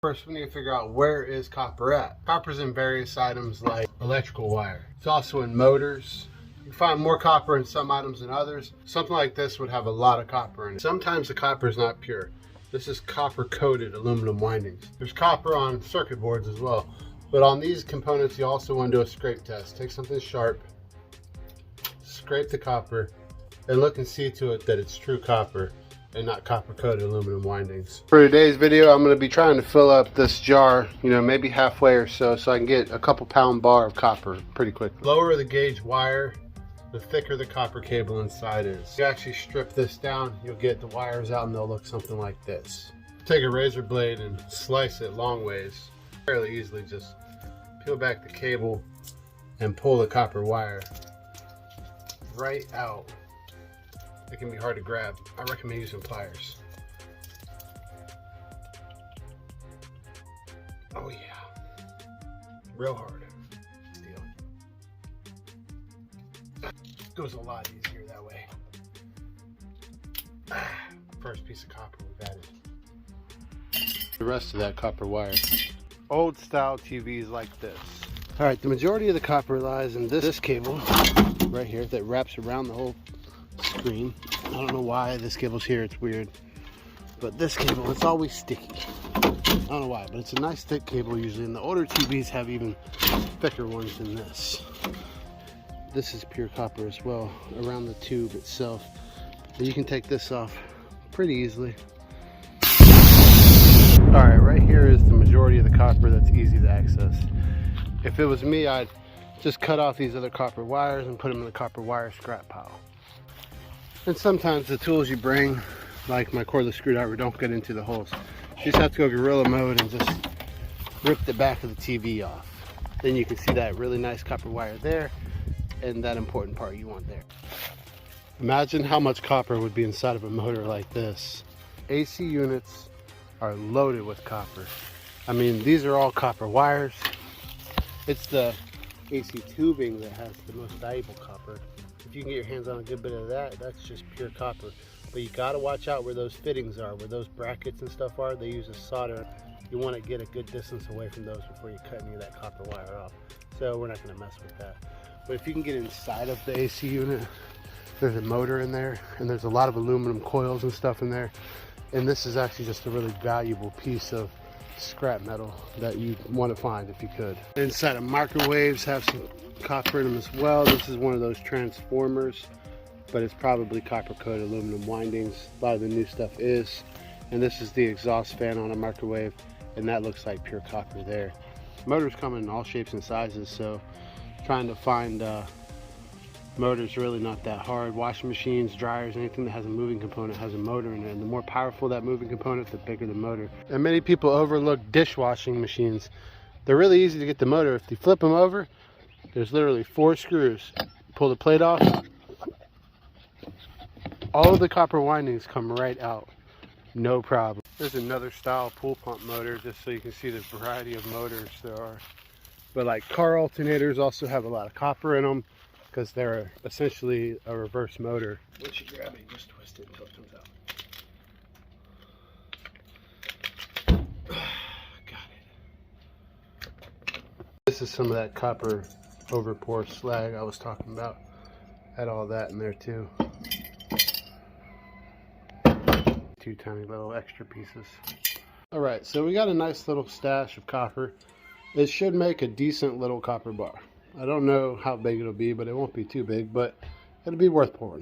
First, we need to figure out where is copper at. Copper's in various items like electrical wire. It's also in motors. You find more copper in some items than others. Something like this would have a lot of copper in it. Sometimes the copper is not pure. This is copper coated aluminum windings. There's copper on circuit boards as well. But on these components, you also want to do a scrape test. Take something sharp, scrape the copper, and look and see to it that it's true copper and not copper coated aluminum windings. For today's video, I'm going to be trying to fill up this jar, maybe halfway or so I can get a couple pound bar of copper pretty quickly. Lower the gauge wire, the thicker the copper cable inside is. You actually strip this down, you'll get the wires out and they'll look something like this. Take a razor blade and slice it long ways. Fairly easily, just peel back the cable and pull the copper wire right out. It can be hard to grab. I recommend using pliers. Oh yeah, real hard. Steel. Goes a lot easier that way. First piece of copper we've added. The rest of that copper wire. Old style TVs like this. All right, the majority of the copper lies in this cable right here that wraps around the whole screen. I don't know why this cable's here, it's weird. But this cable, it's always sticky. I don't know why, but it's a nice thick cable usually, and the older TVs have even thicker ones than this. This is pure copper as well, around the tube itself. And you can take this off pretty easily. Alright, right here is the majority of the copper that's easy to access. If it was me, I'd just cut off these other copper wires and put them in the copper wire scrap pile. And sometimes the tools you bring, like my cordless screwdriver, don't get into the holes. You just have to go gorilla mode and just rip the back of the TV off. Then you can see that really nice copper wire there and that important part you want there. Imagine how much copper would be inside of a motor like this. AC units are loaded with copper. I mean, these are all copper wires. It's the AC tubing that has the most valuable copper. If you can get your hands on a good bit of that, that's just pure copper. But you gotta watch out where those fittings are, where those brackets and stuff are. They use a solder. You want to get a good distance away from those before you cut any of that copper wire off. So we're not gonna mess with that. But if you can get inside of the AC unit, there's a motor in there, and there's a lot of aluminum coils and stuff in there. And this is actually just a really valuable piece of scrap metal that you want to find if you could. Inside of microwaves have some copper in them as well. This is one of those transformers, but it's probably copper coated aluminum windings. A lot of the new stuff is. And this is the exhaust fan on a microwave, and that looks like pure copper there. Motors come in all shapes and sizes, so trying to find motors really not that hard. Washing machines, dryers, anything that has a moving component has a motor in it, and the more powerful that moving component, the bigger the motor. And many people overlook dishwashing machines. They're really easy to get the motor. If you flip them over, there's literally 4 screws. Pull the plate off, all of the copper windings come right out, no problem. There's another style pool pump motor, just so you can see the variety of motors there are. But like car alternators also have a lot of copper in them, because they're essentially a reverse motor. Once you grab it, just twist it until it comes out. Got it. This is some of that copper overpour slag I was talking about. Had all that in there too. 2 tiny little extra pieces. Alright, so we got a nice little stash of copper. It should make a decent little copper bar. I don't know how big it'll be, but it won't be too big, but it'll be worth pouring.